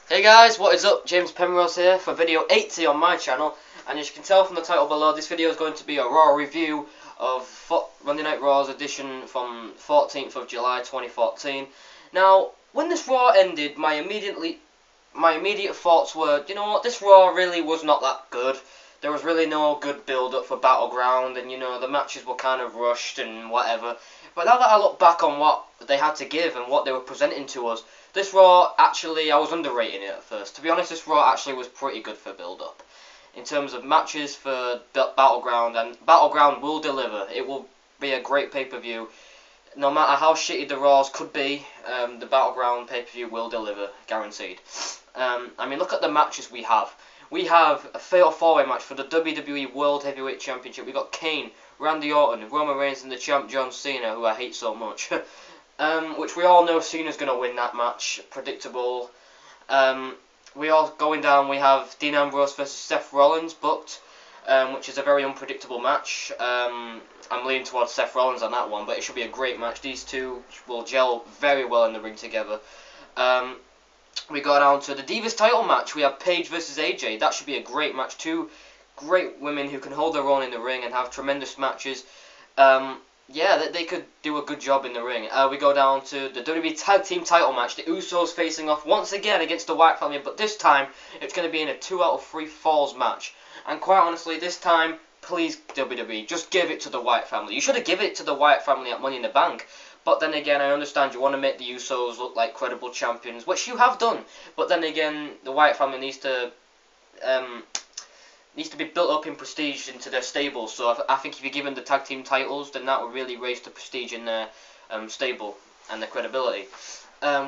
Hey guys, what is up? James Penrose here for video 80 on my channel, and as you can tell from the title below, this video is going to be a Raw review of Monday Night Raw's edition from 14th of July 2014. Now, when this Raw ended, my immediate thoughts were, you know what, this Raw really was not that good. There was really no good build-up for BattleGround, and you know, the matches were kind of rushed and whatever. But now that I look back on what they had to give and what they were presenting to us, this Raw, actually, I was underrating it at first. To be honest, this Raw actually was pretty good for build-up. In terms of matches for BattleGround, and BattleGround will deliver. It will be a great pay-per-view. No matter how shitty the Raws could be, the BattleGround pay-per-view will deliver, guaranteed. I mean, look at the matches we have. We have a fatal four-way match for the WWE World Heavyweight Championship. We got Kane, Randy Orton, Roman Reigns, and the champ John Cena, who I hate so much. Which we all know Cena's going to win that match. Predictable. We are going down. We have Dean Ambrose versus Seth Rollins booked, which is a very unpredictable match. I'm leaning towards Seth Rollins on that one, but it should be a great match. These two will gel very well in the ring together. We go down to the Divas title match. We have Paige versus AJ. That should be a great match. Two great women who can hold their own in the ring and have tremendous matches. Yeah, they could do a good job in the ring. We go down to the WWE Tag Team title match. The Usos facing off once again against the Wyatt family, but this time it's going to be in a 2 out of 3 falls match. And quite honestly, this time, please WWE, just give it to the Wyatt family. You should have given it to the Wyatt family at Money in the Bank. But then again, I understand you want to make the Usos look like credible champions, which you have done. But then again, the Wyatt family needs to be built up in prestige into their stable. So I think if you're given the tag team titles, then that will really raise the prestige in their stable and their credibility.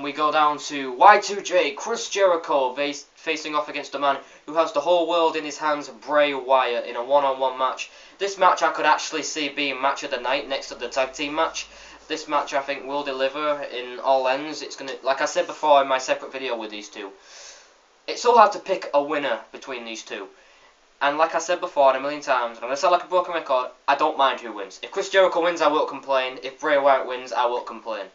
We go down to Y2J, Chris Jericho facing off against a man who has the whole world in his hands, Bray Wyatt, in a one-on-one match. This match I could actually see being match of the night next to the tag team match. This match I think will deliver in all ends. It's gonna, like I said before in my separate video with these two, it's so hard to pick a winner between these two. And like I said before and a million times, I'm going to sound like a broken record, I don't mind who wins. If Chris Jericho wins, I won't complain. If Bray Wyatt wins, I won't complain.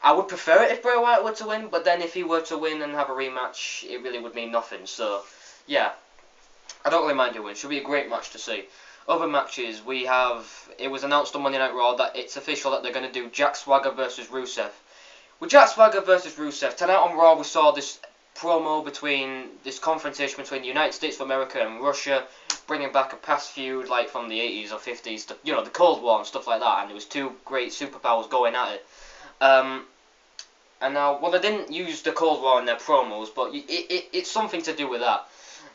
I would prefer it if Bray Wyatt were to win, but then if he were to win and have a rematch, it really would mean nothing. So, yeah, I don't really mind who wins. Should be a great match to see. Other matches, we have, it was announced on Monday Night Raw that it's official that they're going to do Jack Swagger versus Rusev. With Jack Swagger versus Rusev, tonight on Raw we saw this promo between, this confrontation between the United States of America and Russia, bringing back a past feud like from the 80s or 50s, you know, the Cold War and stuff like that, and there was two great superpowers going at it. And now, well, they didn't use the Cold War in their promos, but it's something to do with that.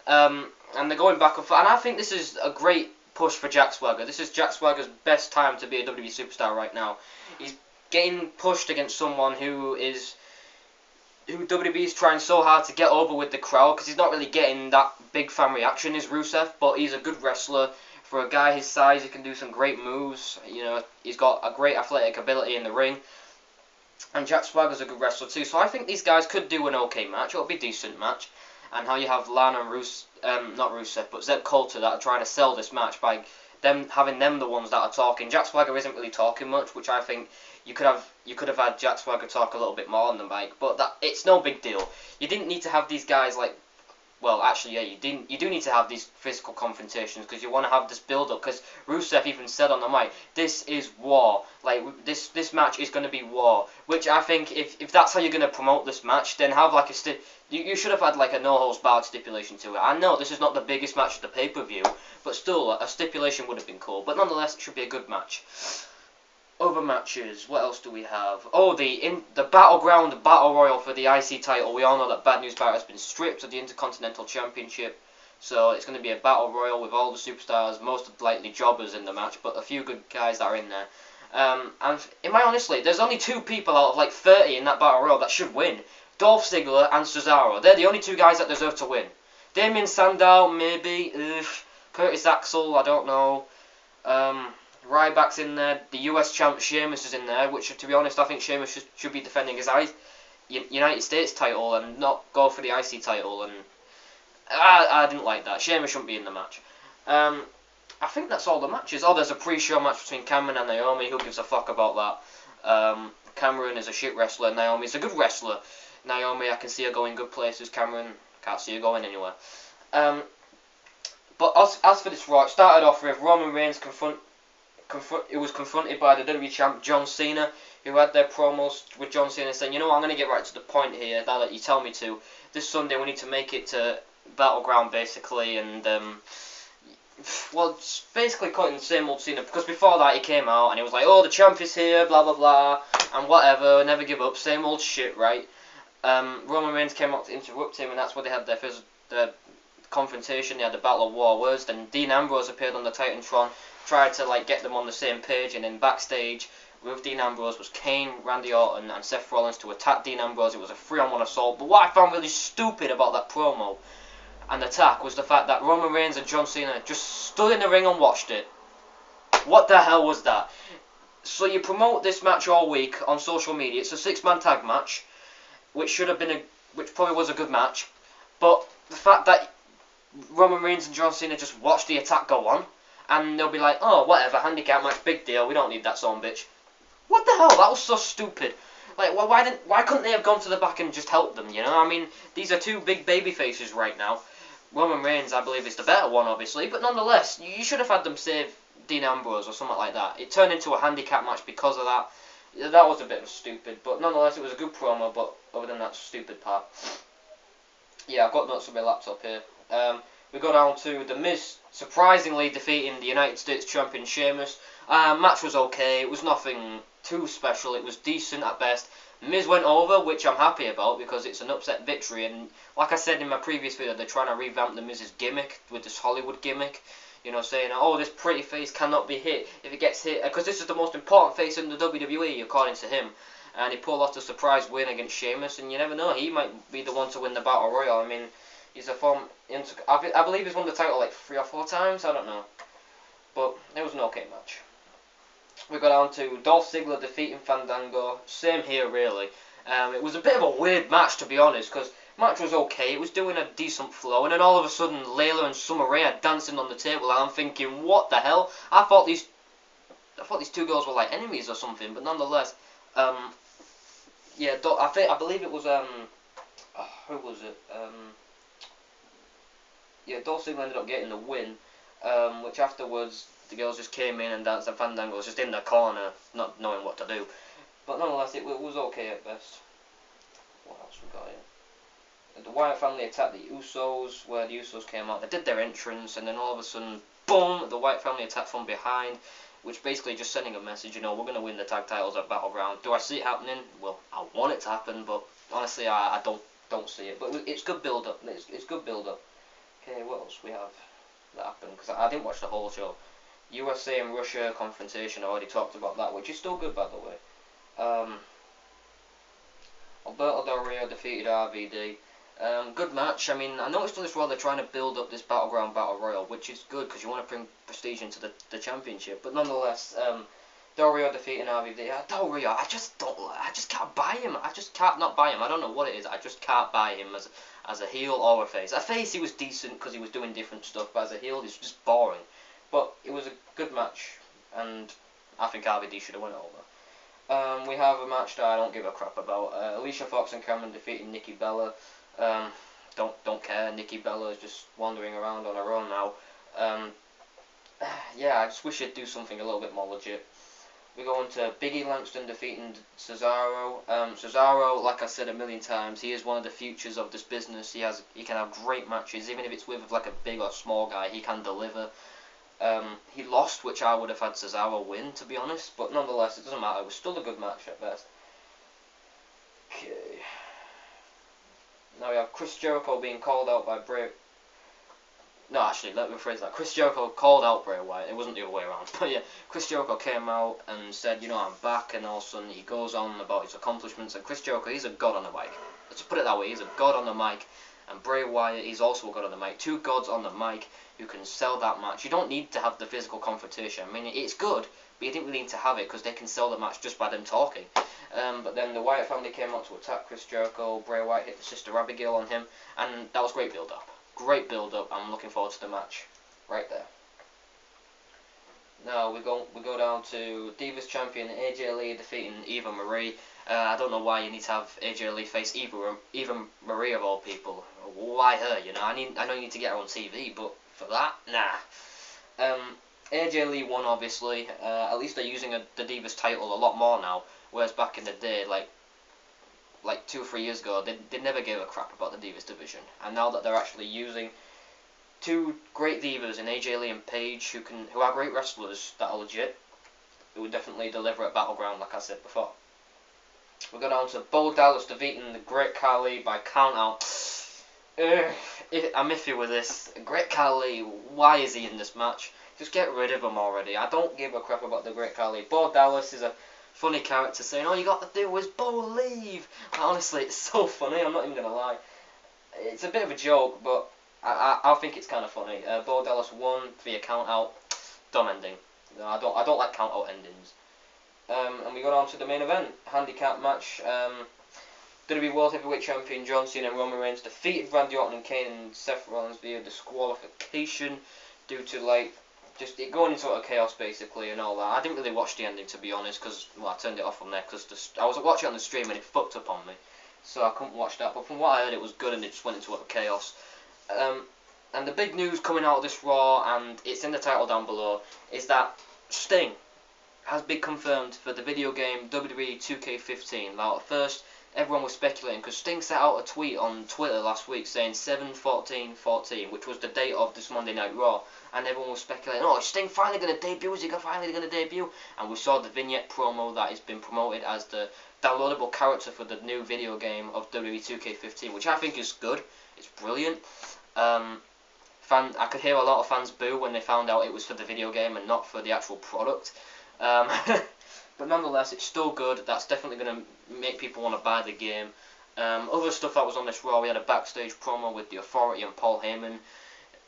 And they're going back and forth, and I think this is a great push for Jack Swagger. This is Jack Swagger's best time to be a WWE superstar right now. He's getting pushed against someone who WWE is trying so hard to get over with the crowd, because he's not really getting that big fan reaction as Rusev, but he's a good wrestler. For a guy his size, he can do some great moves. You know, he's got a great athletic ability in the ring. And Jack Swagger's a good wrestler too, so I think these guys could do an okay match. It'll be a decent match. And how you have Lana and not Rusev, but Zeb Coulter that are trying to sell this match by having them the ones that are talking. Jack Swagger isn't really talking much, which I think you could have had Jack Swagger talk a little bit more on the mic, but it's no big deal. You didn't need to have these guys like, well, actually, yeah, you do need to have these physical confrontations because you want to have this build-up. Because Rusev even said on the mic, "This is war. Like this match is going to be war." Which I think, if that's how you're going to promote this match, then have like you should have had like a no holds barred stipulation to it. I know this is not the biggest match of the pay-per-view, but still a stipulation would have been cool. But nonetheless, it should be a good match. Other matches, what else do we have? Oh, the BattleGround Battle Royal for the IC title. We all know that Bad News Barrett has been stripped of the Intercontinental Championship. So it's going to be a Battle Royal with all the superstars, most likely jobbers in the match, but a few good guys that are in there. And in my honestly, there's only 2 people out of like 30 in that Battle Royal that should win. Dolph Ziggler and Cesaro. They're the only 2 guys that deserve to win. Damien Sandow, maybe. Curtis Axel, I don't know. Ryback's in there, the US champ Sheamus is in there, which to be honest I think Sheamus should be defending his United States title and not go for the IC title, and I didn't like that. Sheamus shouldn't be in the match. I think that's all the matches. Oh, there's a pre-show match between Cameron and Naomi. Who gives a fuck about that? Cameron is a shit wrestler, Naomi's a good wrestler. Naomi, I can see her going good places. Cameron, can't see her going anywhere. But as for this Raw, it started off with Roman Reigns it was confronted by the WWE champ John Cena, who had their promos with John Cena saying, you know what, I'm going to get right to the point here, now that you tell me to. This Sunday we need to make it to BattleGround, basically, and well, it's basically cutting the same old Cena, because before that he came out and he was like, oh, the champ is here, blah blah blah, and whatever, never give up, same old shit, right? Roman Reigns came out to interrupt him, and that's where they had their confrontation. They had the Battle of War Words. Then Dean Ambrose appeared on the Titantron, tried to like get them on the same page, and then backstage with Dean Ambrose was Kane, Randy Orton, and Seth Rollins to attack Dean Ambrose. It was a 3-on-1 assault. But what I found really stupid about that promo and attack was the fact that Roman Reigns and John Cena just stood in the ring and watched it. What the hell was that? So you promote this match all week on social media. It's a 6-man tag match, which probably was a good match. But the fact that Roman Reigns and John Cena just watched the attack go on, and they'll be like, oh, whatever, handicap match, big deal, we don't need that son bitch. What the hell? That was so stupid. Like, why couldn't they have gone to the back and just helped them, you know? I mean, these are two big baby faces right now. Roman Reigns, I believe, is the better one, obviously, but nonetheless, you should have had them save Dean Ambrose or something like that. It turned into a handicap match because of that. That was a bit stupid, but nonetheless, it was a good promo, but other than that stupid part. Yeah, I've got notes on my laptop here. We go down to The Miz surprisingly defeating the United States Champion Sheamus. Match was okay. It was nothing too special. It was decent at best. Miz went over, which I'm happy about because it's an upset victory. And like I said in my previous video, they're trying to revamp the Miz's gimmick with this Hollywood gimmick. You know, saying, oh, this pretty face cannot be hit. If it gets hit, because this is the most important face in the WWE, according to him. And he pulled off the surprise win against Sheamus, and you never know, he might be the one to win the Battle Royal. I mean, he's a I believe he's won the title like 3 or 4 times, I don't know. But it was an okay match. We go down to Dolph Ziggler defeating Fandango. Same here, really. It was a bit of a weird match, to be honest, because match was okay. It was doing a decent flow, and then all of a sudden, Layla and Summer Rae are dancing on the table, and I'm thinking, what the hell? I thought these 2 girls were like enemies or something, but nonetheless, yeah, I believe it was who was it? Yeah, Dolph Ziggler ended up getting the win, which afterwards the girls just came in and danced, and Fandango was just in the corner, not knowing what to do. But nonetheless, it was okay at best. What else we got here? The Wyatt family attacked the Usos, where the Usos came out. They did their entrance, and then all of a sudden, boom! The Wyatt family attacked from behind, which basically just sending a message. You know, we're gonna win the tag titles at BattleGround. Do I see it happening? Well, I want it to happen, but honestly, I don't see it. But it's good build up. It's good build up. Okay, what else we have that happened? Because I didn't watch the whole show. USA and Russia confrontation. I already talked about that, which is still good, by the way. Alberto Del Rio defeated RVD. Good match. I mean, I noticed on this Raw they're trying to build up this BattleGround Battle Royal, which is good because you want to bring prestige into the championship. But nonetheless, Del Rio defeating RVD. Del Rio, I just can't buy him. I just can't not buy him. I don't know what it is. I just can't buy him as a heel or a face. A face, he was decent because he was doing different stuff, but as a heel, he's just boring. But it was a good match, and I think RVD should have won it over. We have a match that I don't give a crap about. Alicia Fox and Cameron defeating Nikki Bella. Don't care. Nikki Bella is just wandering around on her own now. Yeah, I just wish they'd do something a little bit more legit. We go on to Biggie Langston defeating Cesaro. Cesaro, like I said a million times, he is one of the futures of this business. He can have great matches, even if it's with like a big or small guy. He can deliver. He lost, which I would have had Cesaro win, to be honest. But nonetheless, it doesn't matter. It was still a good match at best. Okay. Now we have Chris Jericho being called out by Bray. No, actually, let me rephrase that. Chris Jericho called out Bray Wyatt. It wasn't the other way around. But yeah, Chris Jericho came out and said, you know, I'm back, and all of a sudden he goes on about his accomplishments. And Chris Jericho, he's a god on the mic. Let's put it that way. He's a god on the mic. And Bray Wyatt, he's also a god on the mic. 2 gods on the mic who can sell that match. You don't need to have the physical confrontation. I mean, it's good, but you didn't really need to have it because they can sell the match just by them talking. But then the Wyatt family came out to attack Chris Jericho. Bray Wyatt hit the Sister Abigail on him, and that was great build-up. Great build-up. I'm looking forward to the match right there. Now we go down to Divas champion AJ Lee defeating Eva Marie. I don't know why you need to have AJ Lee face even Maria of all people. Why her? You know, I know you need to get her on TV, but for that, nah. AJ Lee won, obviously. At least they're using the Divas title a lot more now, whereas back in the day, like 2 or 3 years ago, they never gave a crap about the Divas division. And now that they're actually using two great Divas in AJ Lee and Paige, who are great wrestlers that are legit, it would definitely deliver at BattleGround, like I said before. We go down to Bo Dallas defeating the Great Khali by countout. I'm iffy with this. Great Khali, why is he in this match? Just get rid of him already. I don't give a crap about the Great Khali. Bo Dallas is a funny character saying, all you got to do is Bo leave. Honestly, it's so funny, I'm not even going to lie. It's a bit of a joke, but I think it's kind of funny. Bo Dallas won via countout. Dumb ending. No, I don't like countout endings. And we go on to the main event, handicap match. WWE World Heavyweight Champion John Cena and Roman Reigns defeated Randy Orton and Kane and Seth Rollins via disqualification due to just it going into chaos basically and all that. I didn't really watch the ending, to be honest, because I turned it off from there because I was watching it on the stream and it fucked up on me, so I couldn't watch that. But from what I heard, it was good and it just went into chaos. And the big news coming out of this Raw, and it's in the title down below, is that Sting has been confirmed for the video game WWE 2K15. Now, at first, everyone was speculating because Sting set out a tweet on Twitter last week saying 7/14/14, which was the date of this Monday Night Raw, and everyone was speculating, oh, is Sting finally going to debut? Is he finally going to debut? And we saw the vignette promo that has been promoted as the downloadable character for the new video game of WWE 2K15, which I think is good. It's brilliant. I could hear a lot of fans boo when they found out it was for the video game and not for the actual product. But nonetheless, it's still good. That's definitely going to make people want to buy the game. Other stuff that was on this Raw, we had a backstage promo with the Authority and Paul Heyman.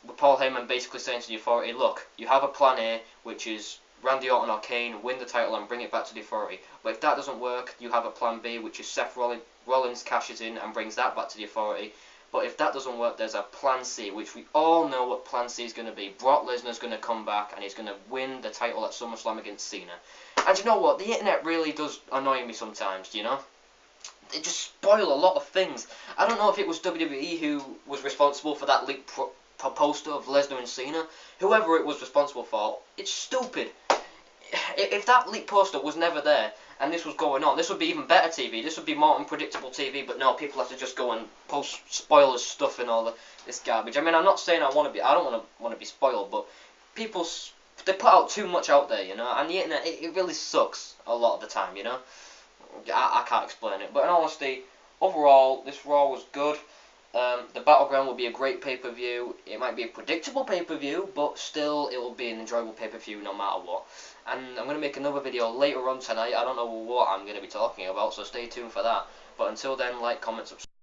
With Paul Heyman basically saying to the Authority, look, you have a plan A, which is Randy Orton or Kane win the title and bring it back to the Authority. But if that doesn't work, you have a plan B, which is Seth Rollins cashes in and brings that back to the Authority. But if that doesn't work, there's a plan C, which we all know what plan C is going to be. Brock Lesnar's going to come back and he's going to win the title at SummerSlam against Cena. And you know what? The internet really does annoy me sometimes, you know? They just spoil a lot of things. I don't know if it was WWE who was responsible for that leaked poster of Lesnar and Cena. Whoever it was responsible for, it's stupid. If that leaked poster was never there and this was going on, this would be even better TV. This would be more unpredictable TV. But no, people have to just go and post spoilers stuff and all this garbage. I mean, I'm not saying I don't want to be spoiled, but they put out too much out there, you know. And the internet, it really sucks a lot of the time, you know. I can't explain it, but in honesty, overall, this Raw was good. The BattleGround will be a great pay-per-view. It might be a predictable pay-per-view, but still, it will be an enjoyable pay-per-view no matter what. And I'm going to make another video later on tonight. I don't know what I'm going to be talking about, so stay tuned for that. But until then, like, comment, subscribe.